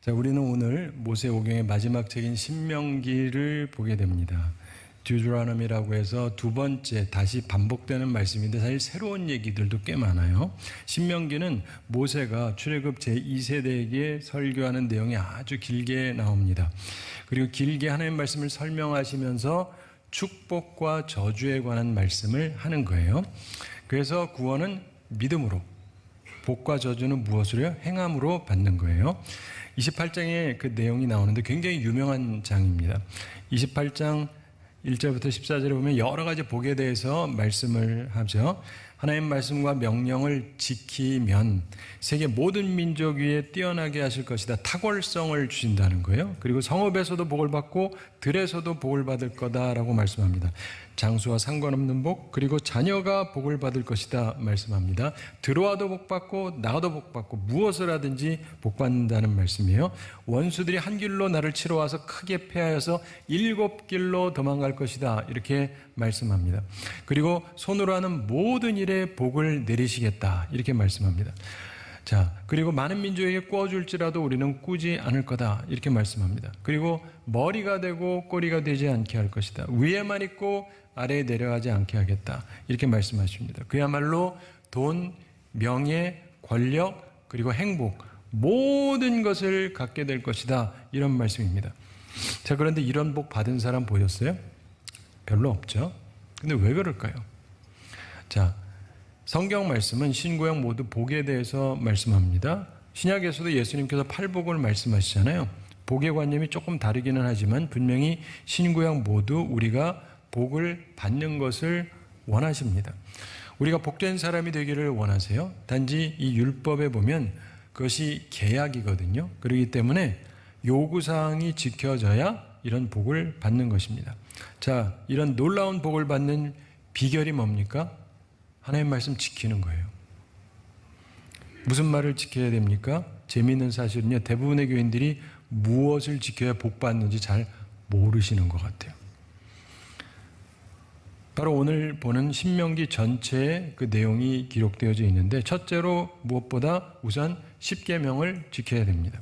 자, 우리는 오늘 모세오경의 마지막 책인 신명기를 보게 됩니다. 듀드라놈이라고 해서 두 번째 다시 반복되는 말씀인데 사실 새로운 얘기들도 꽤 많아요. 신명기는 모세가 출애굽 제2세대에게 설교하는 내용이 아주 길게 나옵니다. 그리고 길게 하나님 말씀을 설명하시면서 축복과 저주에 관한 말씀을 하는 거예요. 그래서 구원은 믿음으로, 복과 저주는 무엇으로요? 행함으로 받는 거예요. 28장에 그 내용이 나오는데 굉장히 유명한 장입니다. 28장 1절부터 14절에 보면 여러 가지 복에 대해서 말씀을 하죠. 하나님 말씀과 명령을 지키면 세계 모든 민족 위에 뛰어나게 하실 것이다. 탁월성을 주신다는 거예요. 그리고 성읍에서도 복을 받고 들에서도 복을 받을 거다라고 말씀합니다. 장수와 상관없는 복, 그리고 자녀가 복을 받을 것이다 말씀합니다. 들어와도 복 받고 나가도 복 받고 무엇을 하든지 복 받는다는 말씀이에요. 원수들이 한 길로 나를 치러 와서 크게 패하여서 7길로 도망갈 것이다 이렇게 말씀합니다. 그리고 손으로 하는 모든 일에 복을 내리시겠다 이렇게 말씀합니다. 자, 그리고 많은 민족에게 꿔줄지라도 우리는 꾸지 않을 거다 이렇게 말씀합니다. 그리고 머리가 되고 꼬리가 되지 않게 할 것이다. 위에만 있고 아래에 내려가지 않게 하겠다 이렇게 말씀하십니다. 그야말로 돈, 명예, 권력 그리고 행복 모든 것을 갖게 될 것이다 이런 말씀입니다. 자, 그런데 이런 복 받은 사람 보셨어요? 별로 없죠. 근데 왜 그럴까요? 자, 성경 말씀은 신구약 모두 복에 대해서 말씀합니다. 신약에서도 예수님께서 팔복을 말씀하시잖아요. 복의 관념이 조금 다르기는 하지만 분명히 신구약 모두 우리가 복을 받는 것을 원하십니다. 우리가 복된 사람이 되기를 원하세요. 단지 이 율법에 보면 그것이 계약이거든요. 그렇기 때문에 요구사항이 지켜져야 이런 복을 받는 것입니다. 자, 이런 놀라운 복을 받는 비결이 뭡니까? 하나님 말씀 지키는 거예요. 무슨 말을 지켜야 됩니까? 재미있는 사실은요, 대부분의 교인들이 무엇을 지켜야 복 받는지 잘 모르시는 것 같아요. 바로 오늘 보는 신명기 전체에 그 내용이 기록되어져 있는데, 첫째로 무엇보다 우선 십계명을 지켜야 됩니다.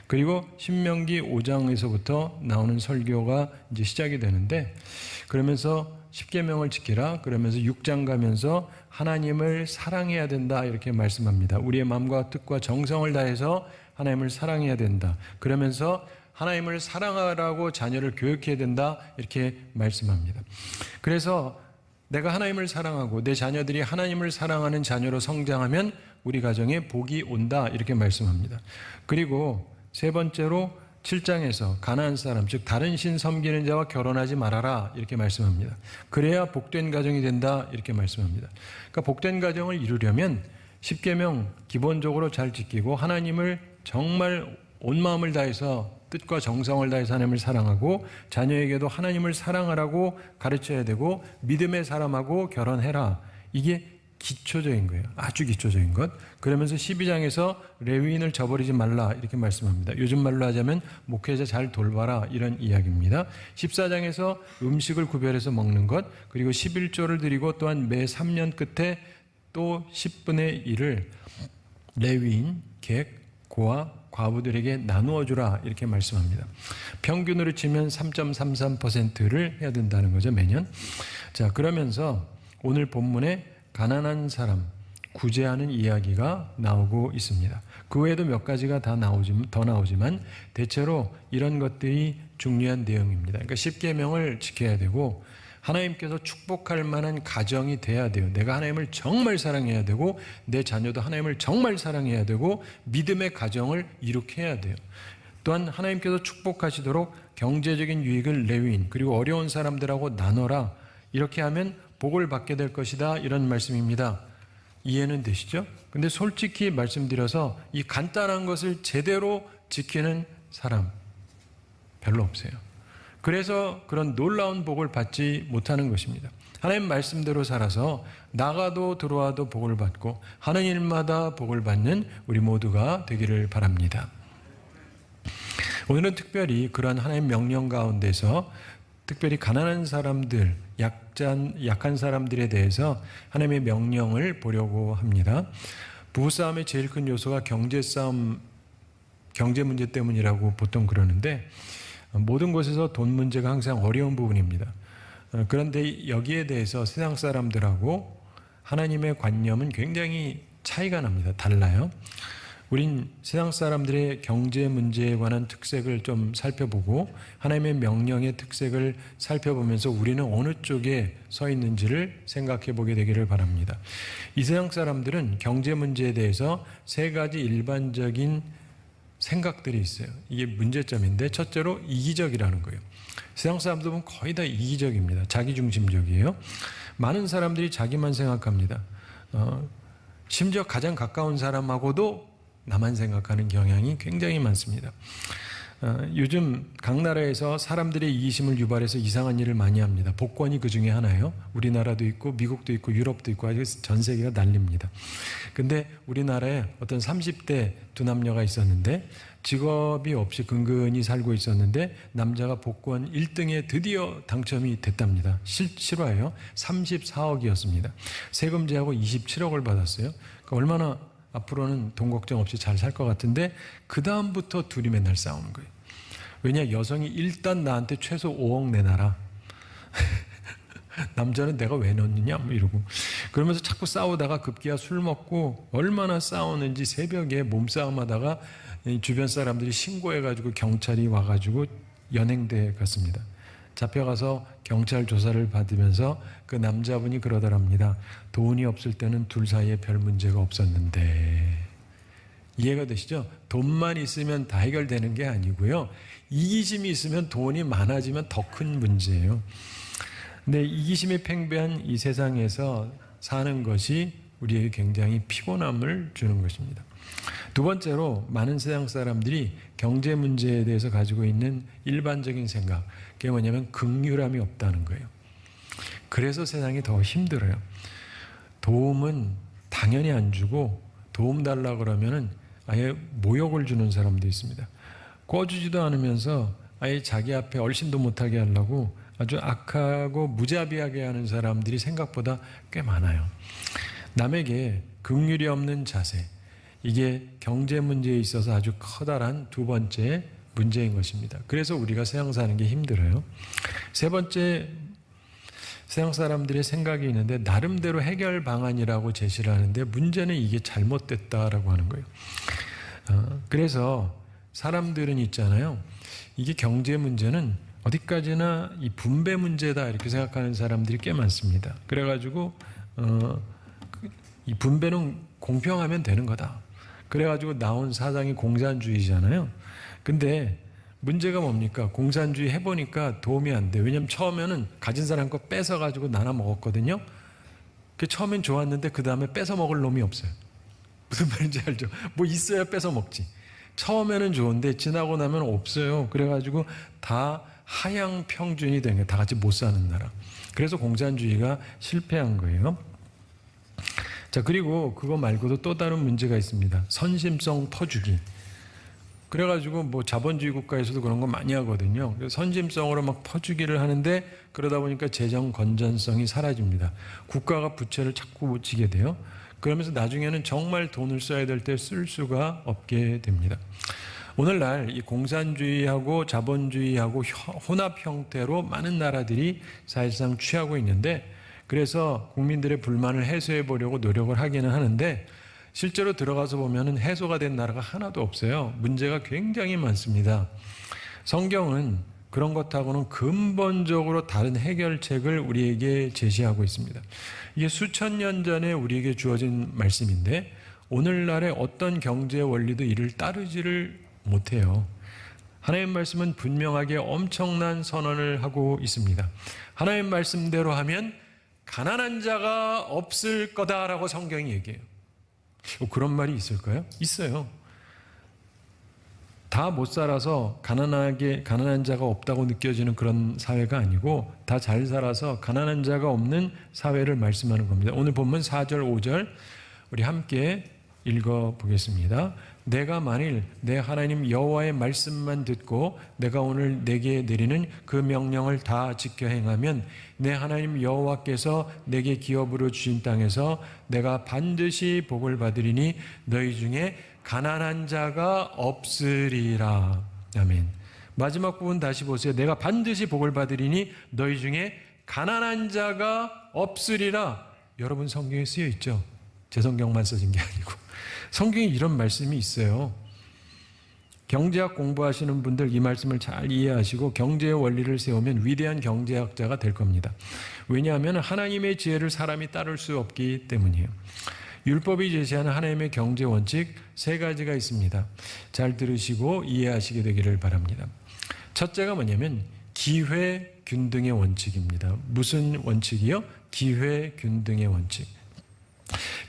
그리고 신명기 5장에서부터 나오는 설교가 이제 시작이 되는데, 그러면서 십계명을 지키라 그러면서 6장 가면서 하나님을 사랑해야 된다 이렇게 말씀합니다. 우리의 마음과 뜻과 정성을 다해서 하나님을 사랑해야 된다. 그러면서 하나님을 사랑하라고 자녀를 교육해야 된다 이렇게 말씀합니다. 그래서 내가 하나님을 사랑하고 내 자녀들이 하나님을 사랑하는 자녀로 성장하면 우리 가정에 복이 온다 이렇게 말씀합니다. 그리고 세 번째로 7장에서 가나안 사람 즉 다른 신 섬기는 자와 결혼하지 말아라 이렇게 말씀합니다. 그래야 복된 가정이 된다 이렇게 말씀합니다. 그러니까 복된 가정을 이루려면 십계명 기본적으로 잘 지키고 하나님을 정말 온 마음을 다해서 뜻과 정성을 다해서 하나님을 사랑하고 자녀에게도 하나님을 사랑하라고 가르쳐야 되고 믿음의 사람하고 결혼해라. 이게 기초적인 거예요. 아주 기초적인 것. 그러면서 12장에서 레위인을 저버리지 말라 이렇게 말씀합니다. 요즘 말로 하자면 목회자 잘 돌봐라 이런 이야기입니다. 14장에서 음식을 구별해서 먹는 것, 그리고 11조를 드리고 또한 매 3년 끝에 또 10분의 1을 레위인, 객, 고아, 과부들에게 나누어 주라 이렇게 말씀합니다. 평균으로 치면 3.33%를 해야 된다는 거죠, 매년. 자, 그러면서 오늘 본문에 가난한 사람 구제하는 이야기가 나오고 있습니다. 그 외에도 몇 가지가 더 나오지만 대체로 이런 것들이 중요한 내용입니다. 그러니까 십계명을 지켜야 되고 하나님께서 축복할 만한 가정이 돼야 돼요. 내가 하나님을 정말 사랑해야 되고 내 자녀도 하나님을 정말 사랑해야 되고 믿음의 가정을 이룩해야 돼요. 또한 하나님께서 축복하시도록 경제적인 유익을 레위인 그리고 어려운 사람들하고 나눠라. 이렇게 하면 복을 받게 될 것이다 이런 말씀입니다. 이해는 되시죠? 근데 솔직히 말씀드려서 이 간단한 것을 제대로 지키는 사람 별로 없어요. 그래서 그런 놀라운 복을 받지 못하는 것입니다. 하나님 말씀대로 살아서 나가도 들어와도 복을 받고 하는 일마다 복을 받는 우리 모두가 되기를 바랍니다. 오늘은 특별히 그러한 하나님 명령 가운데서 특별히 가난한 사람들, 약한 사람들에 대해서 하나님의 명령을 보려고 합니다. 부부싸움의 제일 큰 요소가 경제싸움 경제 문제 때문이라고 보통 그러는데 모든 곳에서 돈 문제가 항상 어려운 부분입니다. 그런데 여기에 대해서 세상 사람들하고 하나님의 관념은 굉장히 차이가 납니다. 달라요. 우린 세상 사람들의 경제 문제에 관한 특색을 좀 살펴보고 하나님의 명령의 특색을 살펴보면서 우리는 어느 쪽에 서 있는지를 생각해 보게 되기를 바랍니다. 이 세상 사람들은 경제 문제에 대해서 세 가지 일반적인 생각들이 있어요. 이게 문제점인데 첫째로 이기적이라는 거예요. 세상 사람들은 거의 다 이기적입니다. 자기중심적이에요. 많은 사람들이 자기만 생각합니다. 심지어 가장 가까운 사람하고도 나만 생각하는 경향이 굉장히 많습니다. 요즘 각 나라에서 사람들의 이기심을 유발해서 이상한 일을 많이 합니다. 복권이 그 중에 하나예요. 우리나라도 있고 미국도 있고 유럽도 있고 아주 전 세계가 난립니다. 근데 우리나라에 어떤 30대 두 남녀가 있었는데 직업이 없이 근근히 살고 있었는데 남자가 복권 1등에 드디어 당첨이 됐답니다. 실화예요. 34억이었습니다. 세금 제하고 27억을 받았어요. 그러니까 얼마나 앞으로는 돈 걱정 없이 잘 살 것 같은데 그 다음부터 둘이 맨날 싸우는 거예요. 왜냐, 여성이 일단 나한테 최소 5억 내놔라. 남자는 내가 왜 넣느냐 뭐 이러고 그러면서 자꾸 싸우다가 급기야 술 먹고 얼마나 싸우는지 새벽에 몸싸움하다가 주변 사람들이 신고해가지고 경찰이 와가지고 연행대에 갔습니다. 잡혀가서 경찰 조사를 받으면서 그 남자분이 그러더랍니다. 돈이 없을 때는 둘 사이에 별 문제가 없었는데. 이해가 되시죠? 돈만 있으면 다 해결되는 게 아니고요. 이기심이 있으면 돈이 많아지면 더 큰 문제예요. 근데 이기심이 팽배한 이 세상에서 사는 것이 우리에게 굉장히 피곤함을 주는 것입니다. 두 번째로 많은 세상 사람들이 경제 문제에 대해서 가지고 있는 일반적인 생각, 그게 뭐냐면 긍휼함이 없다는 거예요. 그래서 세상이 더 힘들어요. 도움은 당연히 안 주고 도움 달라 그러면은 아예 모욕을 주는 사람도 있습니다. 꿔주지도 않으면서 아예 자기 앞에 얼씬도 못하게 하려고 아주 악하고 무자비하게 하는 사람들이 생각보다 꽤 많아요. 남에게 긍휼이 없는 자세, 이게 경제 문제에 있어서 아주 커다란 두 번째 문제인 것입니다. 그래서 우리가 세상 사는 게 힘들어요. 세 번째, 세상 사람들의 생각이 있는데 나름대로 해결 방안이라고 제시를 하는데 문제는 이게 잘못됐다라고 하는 거예요. 그래서 사람들은 있잖아요. 이게 경제 문제는 어디까지나 이 분배 문제다 이렇게 생각하는 사람들이 꽤 많습니다. 그래가지고 이 분배는 공평하면 되는 거다. 그래가지고 나온 사상이 공산주의잖아요. 근데 문제가 뭡니까? 공산주의 해보니까 도움이 안 돼. 왜냐면 처음에는 가진 사람 거 뺏어가지고 나눠 먹었거든요. 그 처음엔 좋았는데 그 다음에 뺏어 먹을 놈이 없어요. 무슨 말인지 알죠? 뭐 있어야 뺏어 먹지. 처음에는 좋은데 지나고 나면 없어요. 그래가지고 다 하향 평준이 된 거예요. 다 같이 못 사는 나라. 그래서 공산주의가 실패한 거예요. 자, 그리고 그거 말고도 또 다른 문제가 있습니다. 선심성 퍼주기. 그래가지고 뭐 자본주의 국가에서도 그런 거 많이 하거든요. 선심성으로 막 퍼주기를 하는데 그러다 보니까 재정 건전성이 사라집니다. 국가가 부채를 자꾸 못 지게 돼요. 그러면서 나중에는 정말 돈을 써야 될 때 쓸 수가 없게 됩니다. 오늘날 이 공산주의하고 자본주의하고 혼합 형태로 많은 나라들이 사실상 취하고 있는데 그래서 국민들의 불만을 해소해 보려고 노력을 하기는 하는데 실제로 들어가서 보면은 해소가 된 나라가 하나도 없어요. 문제가 굉장히 많습니다. 성경은 그런 것하고는 근본적으로 다른 해결책을 우리에게 제시하고 있습니다. 이게 수천 년 전에 우리에게 주어진 말씀인데 오늘날의 어떤 경제 원리도 이를 따르지를 못해요. 하나님 말씀은 분명하게 엄청난 선언을 하고 있습니다. 하나님 말씀대로 하면 가난한 자가 없을 거다라고 성경이 얘기해요. 그런 말이 있을까요? 있어요. 다 못 살아서 가난한 자가 없다고 느껴지는 그런 사회가 아니고 다 잘 살아서 가난한 자가 없는 사회를 말씀하는 겁니다. 오늘 본문 4절 5절 우리 함께 읽어보겠습니다. 내가 만일 내 하나님 여호와의 말씀만 듣고 내가 오늘 내게 내리는 그 명령을 다 지켜 행하면 내 하나님 여호와께서 내게 기업으로 주신 땅에서 내가 반드시 복을 받으리니 너희 중에 가난한 자가 없으리라. 아멘. 마지막 부분 다시 보세요. 내가 반드시 복을 받으리니 너희 중에 가난한 자가 없으리라. 여러분 성경에 쓰여 있죠? 제 성경만 써진 게 아니고 성경에 이런 말씀이 있어요. 경제학 공부하시는 분들 이 말씀을 잘 이해하시고 경제의 원리를 세우면 위대한 경제학자가 될 겁니다. 왜냐하면 하나님의 지혜를 사람이 따를 수 없기 때문이에요. 율법이 제시하는 하나님의 경제 원칙 3가지가 있습니다. 잘 들으시고 이해하시게 되기를 바랍니다. 첫째가 뭐냐면 기회균등의 원칙입니다. 무슨 원칙이요? 기회균등의 원칙.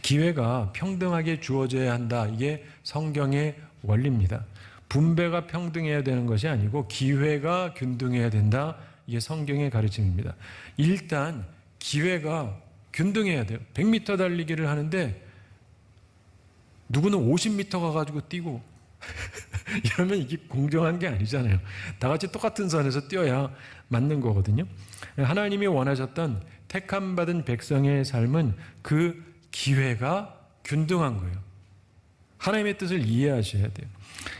기회가 평등하게 주어져야 한다. 이게 성경의 원리입니다. 분배가 평등해야 되는 것이 아니고 기회가 균등해야 된다. 이게 성경의 가르침입니다. 일단 기회가 균등해야 돼요. 100m 달리기를 하는데 누구는 50m 가가지고 뛰고 이러면 이게 공정한 게 아니잖아요. 다 같이 똑같은 선에서 뛰어야 맞는 거거든요. 하나님이 원하셨던 택함 받은 백성의 삶은 그 기회가 균등한 거예요. 하나님의 뜻을 이해하셔야 돼요.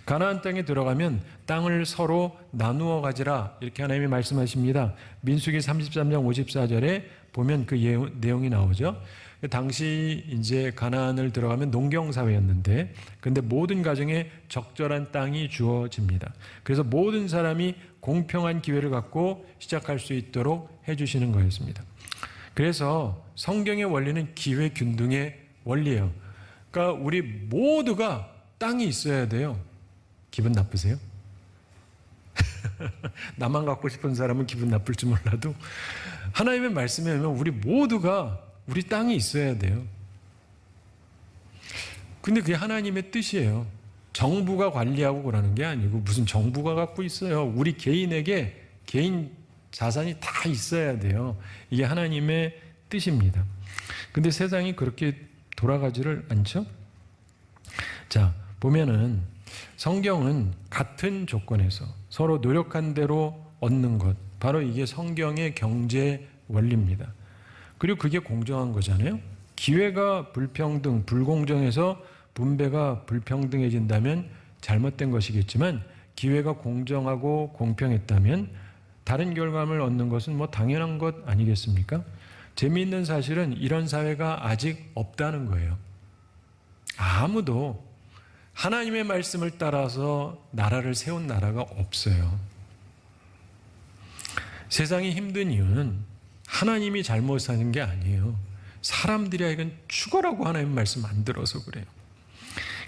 가나안 땅에 들어가면 땅을 서로 나누어 가지라 이렇게 하나님이 말씀하십니다. 민수기 33장 54절에 보면 그 내용이 나오죠. 당시 이제 가나안을 들어가면 농경 사회였는데 근데 모든 가정에 적절한 땅이 주어집니다. 그래서 모든 사람이 공평한 기회를 갖고 시작할 수 있도록 해 주시는 거였습니다. 그래서 성경의 원리는 기회 균등의 원리예요. 그러니까 우리 모두가 땅이 있어야 돼요. 기분 나쁘세요? 나만 갖고 싶은 사람은 기분 나쁠지 몰라도 하나님의 말씀에 의하면 우리 모두가 우리 땅이 있어야 돼요. 근데 그게 하나님의 뜻이에요. 정부가 관리하고 그러는 게 아니고 무슨 정부가 갖고 있어요. 우리 개인에게 개인 자산이 다 있어야 돼요. 이게 하나님의 뜻입니다. 근데 세상이 그렇게 돌아가지를 않죠? 자, 보면은 성경은 같은 조건에서 서로 노력한 대로 얻는 것, 바로 이게 성경의 경제 원리입니다. 그리고 그게 공정한 거잖아요. 기회가 불평등, 불공정해서 분배가 불평등해진다면 잘못된 것이겠지만 기회가 공정하고 공평했다면 다른 결과물 얻는 것은 뭐 당연한 것 아니겠습니까? 재미있는 사실은 이런 사회가 아직 없다는 거예요. 아무도 하나님의 말씀을 따라서 나라를 세운 나라가 없어요. 세상이 힘든 이유는 하나님이 잘못하는 게 아니에요. 사람들이 하여간 죽어라고 하나님 말씀 안 들어서 그래요.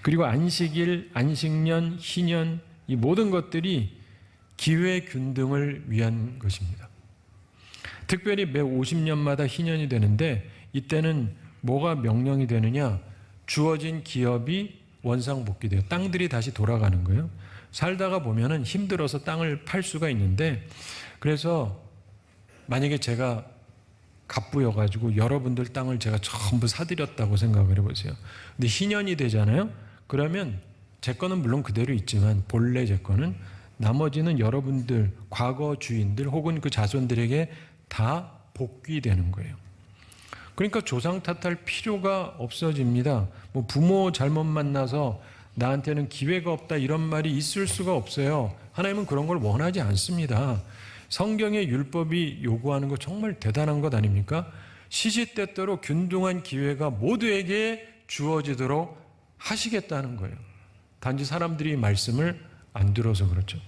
그리고 안식일, 안식년, 희년 이 모든 것들이 기회 균등을 위한 것입니다. 특별히 매 50년마다 희년이 되는데 이때는 뭐가 명령이 되느냐? 주어진 기업이 원상복귀돼요. 땅들이 다시 돌아가는 거예요. 살다가 보면은 힘들어서 땅을 팔 수가 있는데 그래서 만약에 제가 갑부여가지고 여러분들 땅을 제가 전부 사드렸다고 생각을 해보세요. 근데 희년이 되잖아요. 그러면 제 거는 물론 그대로 있지만 본래 제 거는 나머지는 여러분들 과거 주인들 혹은 그 자손들에게 다 복귀되는 거예요. 그러니까 조상 탓할 필요가 없어집니다. 뭐 부모 잘못 만나서 나한테는 기회가 없다 이런 말이 있을 수가 없어요. 하나님은 그런 걸 원하지 않습니다. 성경의 율법이 요구하는 거 정말 대단한 것 아닙니까? 시시때때로 균등한 기회가 모두에게 주어지도록 하시겠다는 거예요. 단지 사람들이 말씀을 안 들어서 그렇죠.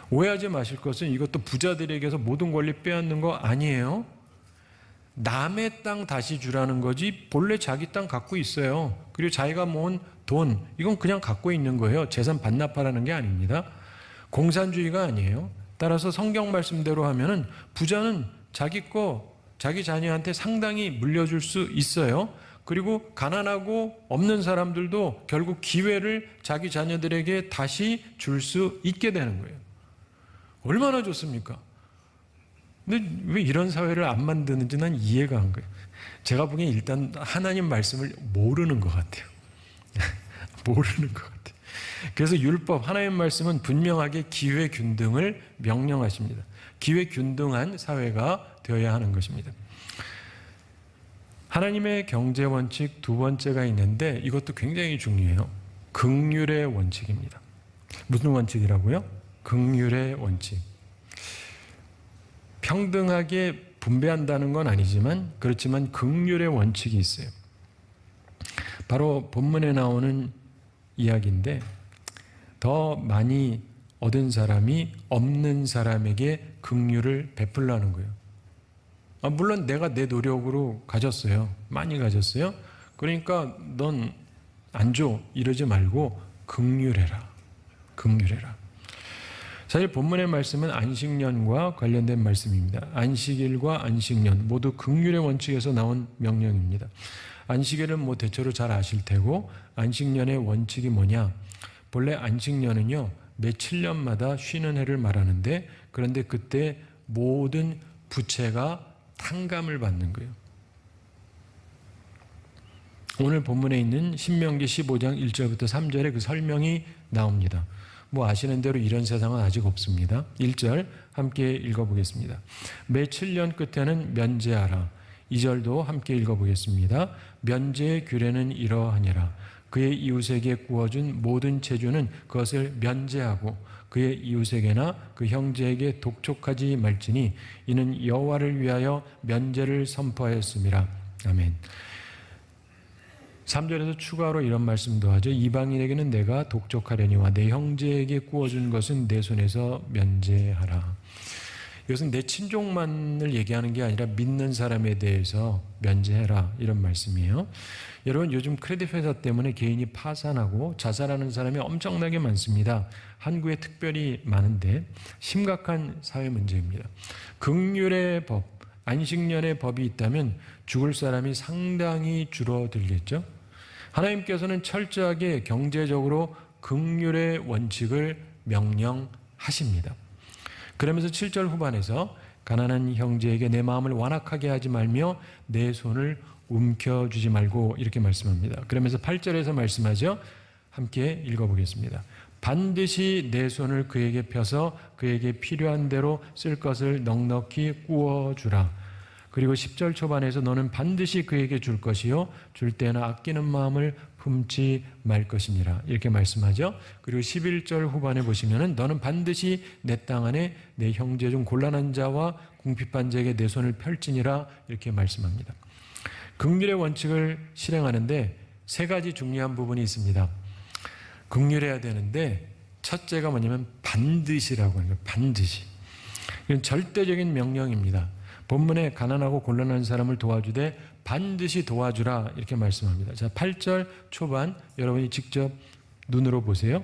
오해하지 마실 것은 이것도 부자들에게서 모든 권리 빼앗는 거 아니에요. 남의 땅 다시 주라는 거지 본래 자기 땅 갖고 있어요. 그리고 자기가 모은 돈 이건 그냥 갖고 있는 거예요. 재산 반납하라는 게 아닙니다. 공산주의가 아니에요. 따라서 성경 말씀대로 하면은 부자는 자기 거 자기 자녀한테 상당히 물려줄 수 있어요. 그리고 가난하고 없는 사람들도 결국 기회를 자기 자녀들에게 다시 줄 수 있게 되는 거예요. 얼마나 좋습니까? 근데 왜 이런 사회를 안 만드는지 난 이해가 안 가요. 제가 보기엔 일단 하나님 말씀을 모르는 것 같아요. 모르는 것 같아요. 그래서 율법, 하나님 말씀은 분명하게 기회 균등을 명령하십니다. 기회 균등한 사회가 되어야 하는 것입니다. 하나님의 경제 원칙 두 번째가 있는데 이것도 굉장히 중요해요. 긍휼의 원칙입니다. 무슨 원칙이라고요? 긍휼의 원칙. 평등하게 분배한다는 건 아니지만 그렇지만 긍휼의 원칙이 있어요. 바로 본문에 나오는 이야기인데 더 많이 얻은 사람이 없는 사람에게 긍휼을 베풀라는 거예요. 물론 내가 내 노력으로 가졌어요. 많이 가졌어요. 그러니까 넌 안 줘 이러지 말고 긍휼해라. 긍휼해라. 사실 본문의 말씀은 안식년과 관련된 말씀입니다. 안식일과 안식년 모두 긍휼의 원칙에서 나온 명령입니다. 안식일은 대체로 잘 아실 테고 안식년의 원칙이 뭐냐? 본래 안식년은요 매 7년마다 쉬는 해를 말하는데 그런데 그때 모든 부채가 탕감을 받는 거예요. 오늘 본문에 있는 신명기 15장 1절부터 3절에 그 설명이 나옵니다. 아시는 대로 이런 세상은 아직 없습니다. 1절 함께 읽어보겠습니다. 매 7년 끝에는 면제하라. 2절도 함께 읽어보겠습니다. 면제의 규례는 이러하니라. 그의 이웃에게 구워준 모든 제주는 그것을 면제하고 그의 이웃에게나 그 형제에게 독촉하지 말지니 이는 여호와를 위하여 면제를 선포하였음이라. 아멘. 3절에서 추가로 이런 말씀도 하죠. 이방인에게는 내가 독촉하려니와 내 형제에게 구워준 것은 내 손에서 면제하라. 이것은 내 친족만을 얘기하는 게 아니라 믿는 사람에 대해서 면제해라 이런 말씀이에요. 여러분 요즘 크레딧 회사 때문에 개인이 파산하고 자살하는 사람이 엄청나게 많습니다. 한국에 특별히 많은데 심각한 사회 문제입니다. 긍휼의 법, 안식년의 법이 있다면 죽을 사람이 상당히 줄어들겠죠. 하나님께서는 철저하게 경제적으로 긍휼의 원칙을 명령하십니다. 그러면서 7절 후반에서 가난한 형제에게 내 마음을 완악하게 하지 말며 내 손을 움켜쥐지 말고 이렇게 말씀합니다. 그러면서 8절에서 말씀하죠. 함께 읽어보겠습니다. 반드시 내 손을 그에게 펴서 그에게 필요한 대로 쓸 것을 넉넉히 구워주라. 그리고 10절 초반에서 너는 반드시 그에게 줄 것이요 줄 때나 아끼는 마음을 품지 말 것이니라 이렇게 말씀하죠. 그리고 11절 후반에 보시면은 너는 반드시 내 땅 안에 내 형제 중 곤란한 자와 궁핍한 자에게 내 손을 펼지니라 이렇게 말씀합니다. 긍휼의 원칙을 실행하는데 세 가지 중요한 부분이 있습니다. 긍휼해야 되는데 첫째가 뭐냐면 반드시라고 하는 거예요. 반드시. 이건 절대적인 명령입니다. 본문에 가난하고 곤란한 사람을 도와주되 반드시 도와주라 이렇게 말씀합니다. 자, 8절 초반 여러분이 직접 눈으로 보세요.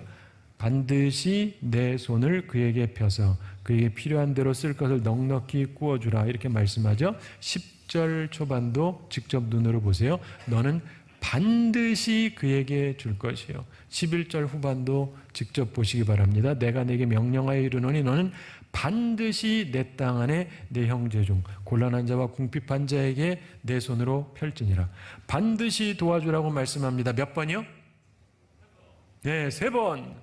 반드시 내 손을 그에게 펴서 그에게 필요한 대로 쓸 것을 넉넉히 구워주라 이렇게 말씀하죠. 10절 초반도 직접 눈으로 보세요. 너는 반드시 그에게 줄 것이요. 11절 후반도 직접 보시기 바랍니다. 내가 내게 명령하여 이르노니 너는 반드시 내 땅 안에 내 형제 중 곤란한 자와 궁핍한 자에게 내 손으로 펼지니라. 반드시 도와주라고 말씀합니다. 몇 번이요? 네, 3번.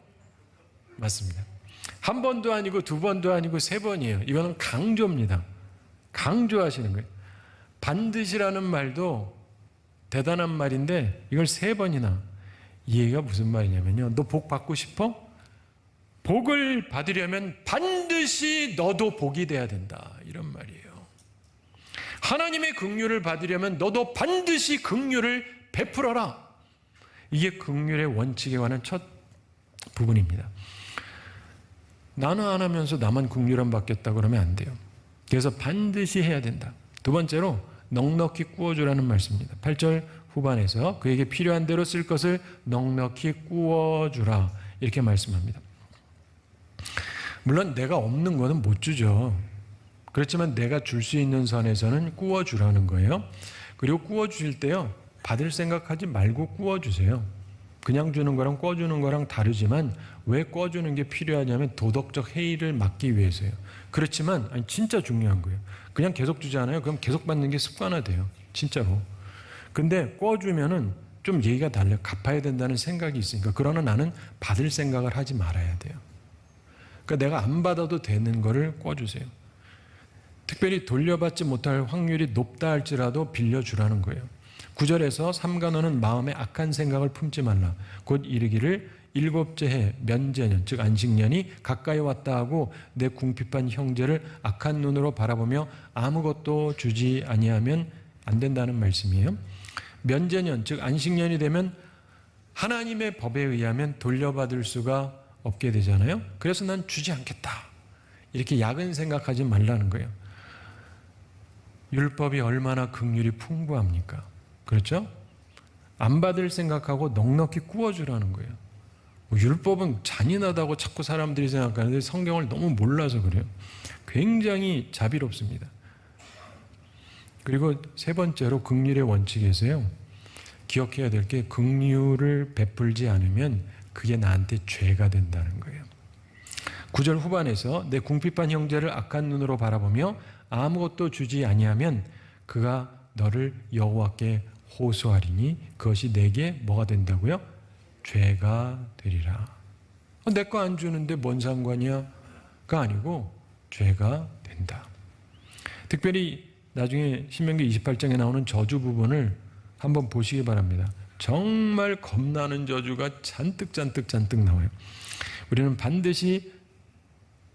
맞습니다. 한 번도 아니고 두 번도 아니고 3번이에요. 이거는 강조입니다. 강조하시는 거예요. 반드시라는 말도 대단한 말인데 이걸 3번이나. 이 얘기가 무슨 말이냐면요. 너 복 받고 싶어? 복을 받으려면 반드시 너도 복이 돼야 된다. 이런 말이에요. 하나님의 긍휼을 받으려면 너도 반드시 긍휼을 베풀어라. 이게 긍휼의 원칙에 관한 첫 부분입니다. 나는 안 하면서 나만 긍휼함 받겠다 그러면 안 돼요. 그래서 반드시 해야 된다. 두 번째로 넉넉히 구워주라는 말씀입니다. 8절 후반에서 그에게 필요한 대로 쓸 것을 넉넉히 구워주라 이렇게 말씀합니다. 물론 내가 없는 거는 못 주죠. 그렇지만 내가 줄 수 있는 선에서는 구워주라는 거예요. 그리고 구워주실 때요, 받을 생각하지 말고 구워주세요. 그냥 주는 거랑 꿔주는 거랑 다르지만 왜 꿔주는 게 필요하냐면 도덕적 해이를 막기 위해서요. 그렇지만 진짜 중요한 거예요. 그냥 계속 주잖아요. 그럼 계속 받는 게 습관화돼요. 진짜로. 근데 꿔주면은 좀 얘기가 달라요. 갚아야 된다는 생각이 있으니까. 그러나 나는 받을 생각을 하지 말아야 돼요. 그러니까 내가 안 받아도 되는 거를 꿔주세요. 특별히 돌려받지 못할 확률이 높다 할지라도 빌려주라는 거예요. 9절에서 삼가 너는 마음에 악한 생각을 품지 말라. 곧 이르기를 일곱째 해 면제년 즉 안식년이 가까이 왔다 하고 내 궁핍한 형제를 악한 눈으로 바라보며 아무것도 주지 아니하면 안 된다는 말씀이에요. 면제년 즉 안식년이 되면 하나님의 법에 의하면 돌려받을 수가 없게 되잖아요. 그래서 난 주지 않겠다 이렇게 야근 생각하지 말라는 거예요. 율법이 얼마나 긍휼이 풍부합니까? 그렇죠? 안 받을 생각하고 넉넉히 구워주라는 거예요. 율법은 잔인하다고 자꾸 사람들이 생각하는데 성경을 너무 몰라서 그래요. 굉장히 자비롭습니다. 그리고 세 번째로 긍휼의 원칙에서요. 기억해야 될 게 긍휼을 베풀지 않으면 그게 나한테 죄가 된다는 거예요. 9절 후반에서 내 궁핍한 형제를 악한 눈으로 바라보며 아무것도 주지 아니하면 그가 너를 여호와께 호소하리니 그것이 내게 뭐가 된다고요? 죄가 되리라. 내 거 안 주는데 뭔 상관이야? 가 아니고 죄가 된다. 특별히 나중에 신명기 28장에 나오는 저주 부분을 한번 보시기 바랍니다. 정말 겁나는 저주가 잔뜩 나와요. 우리는 반드시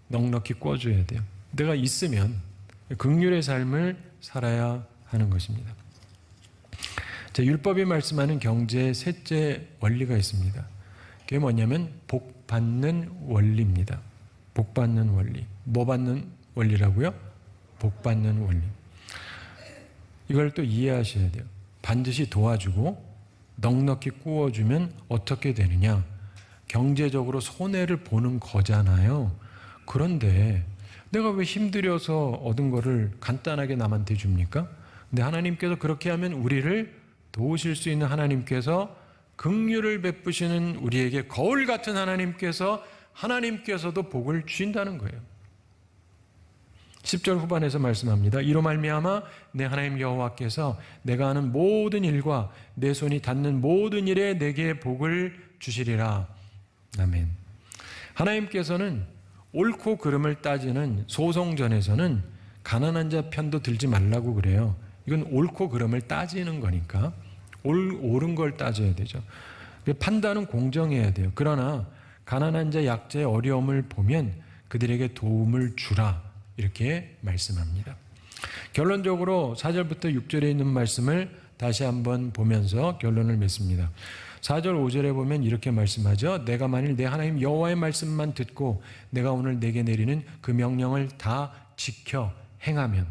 넉넉히 꿔줘야 돼요. 내가 있으면 긍휼의 삶을 살아야 하는 것입니다. 자, 율법이 말씀하는 경제의 셋째 원리가 있습니다. 그게 뭐냐면 복 받는 원리입니다. 복 받는 원리. 뭐 받는 원리라고요? 복 받는 원리. 이걸 또 이해하셔야 돼요. 반드시 도와주고 넉넉히 구워주면 어떻게 되느냐? 경제적으로 손해를 보는 거잖아요. 그런데 내가 왜 힘들여서 얻은 거를 간단하게 남한테 줍니까? 근데 하나님께서 그렇게 하면 우리를 도우실 수 있는 하나님께서 긍휼을 베푸시는 우리에게 거울 같은 하나님께서도 복을 주신다는 거예요. 10절 후반에서 말씀합니다. 이로 말미암아 내 하나님 여호와께서 내가 하는 모든 일과 내 손이 닿는 모든 일에 내게 복을 주시리라. 아멘. 하나님께서는 옳고 그름을 따지는 소송전에서는 가난한 자 편도 들지 말라고 그래요. 이건 옳고 그름을 따지는 거니까 옳은 걸 따져야 되죠. 판단은 공정해야 돼요. 그러나 가난한 자 약자의 어려움을 보면 그들에게 도움을 주라 이렇게 말씀합니다. 결론적으로 4절부터 6절에 있는 말씀을 다시 한번 보면서 결론을 맺습니다. 4절 5절에 보면 이렇게 말씀하죠. 내가 만일 내 하나님 여호와의 말씀만 듣고 내가 오늘 내게 내리는 그 명령을 다 지켜 행하면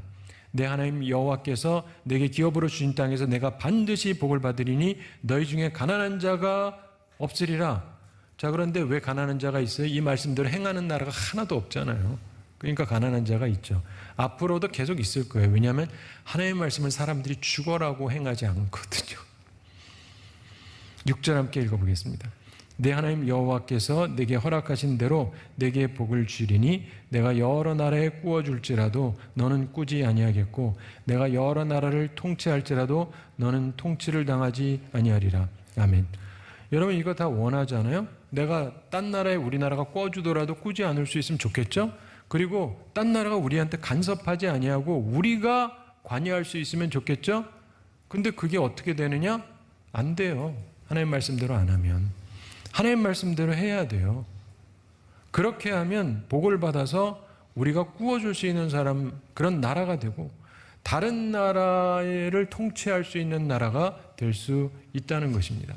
내 하나님 여호와께서 내게 기업으로 주신 땅에서 내가 반드시 복을 받으리니 너희 중에 가난한 자가 없으리라. 자, 그런데 왜 가난한 자가 있어요? 이 말씀대로 행하는 나라가 하나도 없잖아요. 그러니까 가난한 자가 있죠. 앞으로도 계속 있을 거예요. 왜냐하면 하나님의 말씀을 사람들이 죽어라고 행하지 않거든요. 6절 함께 읽어보겠습니다. 내 하나님 여호와께서 내게 허락하신 대로 내게 복을 주리니 내가 여러 나라에 꾸어줄지라도 너는 꾸지 아니하겠고 내가 여러 나라를 통치할지라도 너는 통치를 당하지 아니하리라. 아멘. 여러분 이거 다 원하잖아요. 내가 딴 나라에 우리나라가 꿔주더라도 꾸지 않을 수 있으면 좋겠죠. 그리고 딴 나라가 우리한테 간섭하지 아니하고 우리가 관여할 수 있으면 좋겠죠. 근데 그게 어떻게 되느냐? 안 돼요. 하나님 말씀대로 안 하면. 하나님 말씀대로 해야 돼요. 그렇게 하면 복을 받아서 우리가 꾸어줄 수 있는 사람, 그런 나라가 되고 다른 나라를 통치할 수 있는 나라가 될 수 있다는 것입니다.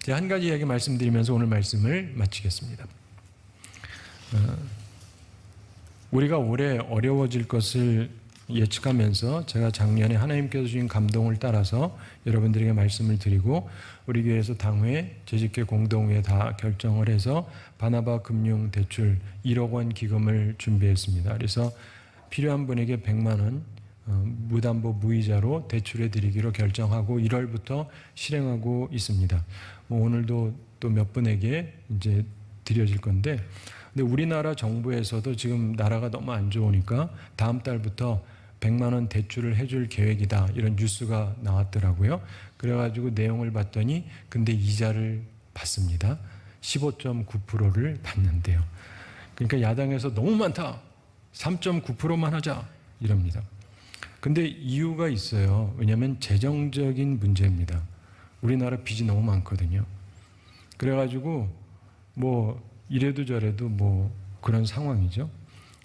제가 한 가지 이야기 말씀드리면서 오늘 말씀을 마치겠습니다. 우리가 올해 어려워질 것을 예측하면서 제가 작년에 하나님께서 주신 감동을 따라서 여러분들에게 말씀을 드리고 우리 교회에서 당회, 재직회 공동회 다 결정을 해서 바나바 금융대출 1억 원 기금을 준비했습니다. 그래서 필요한 분에게 100만 원 무담보 무이자로 대출해 드리기로 결정하고 1월부터 실행하고 있습니다. 오늘도 또 몇 분에게 이제 드려질 건데 근데 우리나라 정부에서도 지금 나라가 너무 안 좋으니까 다음 달부터 100만 원 대출을 해줄 계획이다 이런 뉴스가 나왔더라고요. 그래가지고 내용을 봤더니 근데 이자를 받습니다. 15.9%를 받는데요. 그러니까 야당에서 너무 많다. 3.9%만 하자 이럽니다. 근데 이유가 있어요. 왜냐하면 재정적인 문제입니다. 우리나라 빚이 너무 많거든요. 그래가지고 뭐 이래도 저래도 뭐 그런 상황이죠.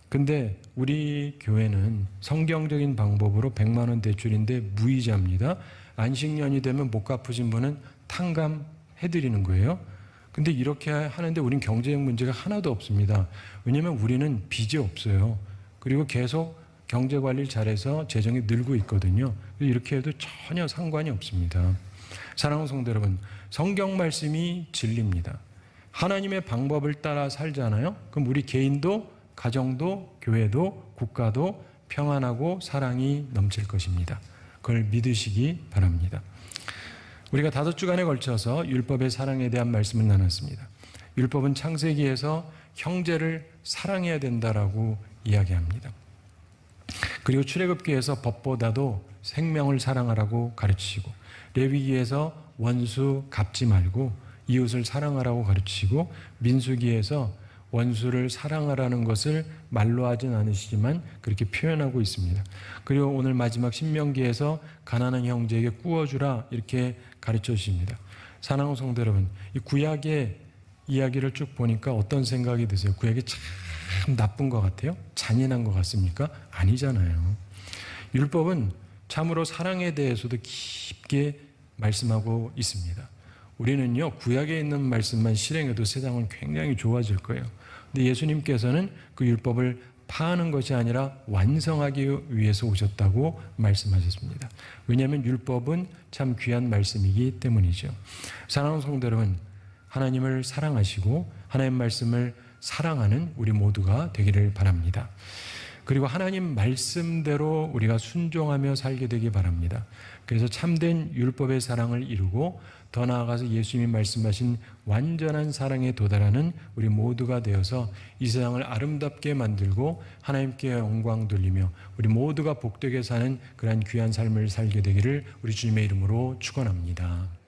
근데 우리 교회는 성경적인 방법으로 100만 원 대출인데 무이자입니다. 안식년이 되면 못 갚으신 분은 탕감해드리는 거예요. 근데 이렇게 하는데 우린 경제적 문제가 하나도 없습니다. 왜냐하면 우리는 빚이 없어요. 그리고 계속 경제 관리를 잘해서 재정이 늘고 있거든요. 이렇게 해도 전혀 상관이 없습니다. 사랑하는 성도 여러분, 성경 말씀이 진리입니다. 하나님의 방법을 따라 살잖아요. 그럼 우리 개인도, 가정도, 교회도, 국가도 평안하고 사랑이 넘칠 것입니다. 그걸 믿으시기 바랍니다. 우리가 5주간에 걸쳐서 율법의 사랑에 대한 말씀을 나눴습니다. 율법은 창세기에서 형제를 사랑해야 된다라고 이야기합니다. 그리고 출애굽기에서 법보다도 생명을 사랑하라고 가르치시고, 레위기에서 원수 갚지 말고 이웃을 사랑하라고 가르치시고, 민수기에서 원수를 사랑하라는 것을 말로 하진 않으시지만 그렇게 표현하고 있습니다. 그리고 오늘 마지막 신명기에서 가난한 형제에게 꾸어주라 이렇게 가르쳐 주십니다. 사랑하는 성도 여러분, 이 구약의 이야기를 쭉 보니까 어떤 생각이 드세요? 구약이 참 나쁜 것 같아요? 잔인한 것 같습니까? 아니잖아요. 율법은 참으로 사랑에 대해서도 깊게 말씀하고 있습니다. 우리는요, 구약에 있는 말씀만 실행해도 세상은 굉장히 좋아질 거예요. 근데 예수님께서는 그 율법을 파하는 것이 아니라 완성하기 위해서 오셨다고 말씀하셨습니다. 왜냐하면 율법은 참 귀한 말씀이기 때문이죠. 사랑하는 성도 여러분, 하나님을 사랑하시고 하나님 말씀을 사랑하는 우리 모두가 되기를 바랍니다. 그리고 하나님 말씀대로 우리가 순종하며 살게 되기 바랍니다. 그래서 참된 율법의 사랑을 이루고 더 나아가서 예수님이 말씀하신 완전한 사랑에 도달하는 우리 모두가 되어서 이 세상을 아름답게 만들고 하나님께 영광 돌리며 우리 모두가 복되게 사는 그러한 귀한 삶을 살게 되기를 우리 주님의 이름으로 축원합니다.